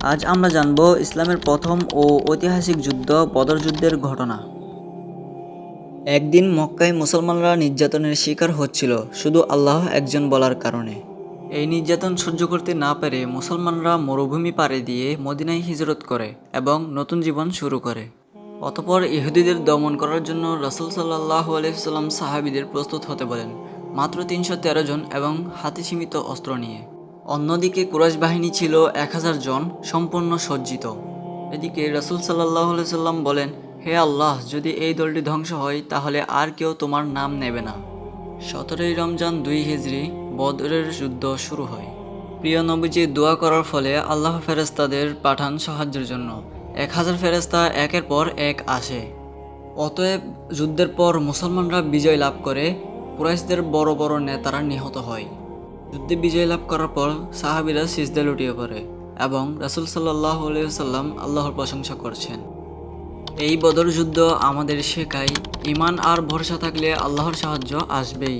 আজ আমরা জানব ইসলামের প্রথম ও ঐতিহাসিক যুদ্ধ বদর যুদ্ধের ঘটনা। একদিন মক্কায় মুসলমানরা নির্যাতনের শিকার হচ্ছিল শুধু আল্লাহ একজন বলার কারণে। এই নির্যাতন সহ্য করতে না পেরে মুসলমানরা মরুভূমি পাড়ি দিয়ে মদিনায় হিজরত করে এবং নতুন জীবন শুরু করে। অতঃপর ইহুদিদের দমন করার জন্য রাসূল সাল্লাল্লাহু আলাইহি ওয়াসাল্লাম সাহাবীদের প্রস্তুত হতে বলেন, মাত্র ৩১৩ জন এবং হাতে সীমিত অস্ত্র নিয়ে। অন্যদিকে কুরাইশ বাহিনী ছিল ১০০০ জন, সম্পূর্ণ সজ্জিত। এদিকে রাসূল সাল্লাল্লাহু আলাইহি ওয়াসাল্লাম বলেন, হে আল্লাহ, যদি এই দলটি ধ্বংস হয় তাহলে আর কেউ তোমার নাম নেবে না। ১৭ই রমজান ২ হিজরি বদরের যুদ্ধ শুরু হয়। প্রিয় নবীজি দোয়া করার ফলে আল্লাহ ফেরেশতাদের পাঠান সাহায্যের জন্য। ১০০০ ফেরেশতা একের পর এক আসে। অতএব যুদ্ধের পর মুসলমানরা বিজয় লাভ করে, কুরাইশদের বড় বড় নেতারা নিহত হয়। যুদ্ধে বিজয় লাভ করার পর সাহাবীরা সিজদায় লুটিয়ে পড়ে এবং রাসূল সাল্লাল্লাহু আলাইহি ওয়াসাল্লাম আল্লাহর প্রশংসা করছেন। এই বদর যুদ্ধ আমাদের শেখায়, ঈমান আর ভরসা থাকলে আল্লাহর সাহায্য আসবেই।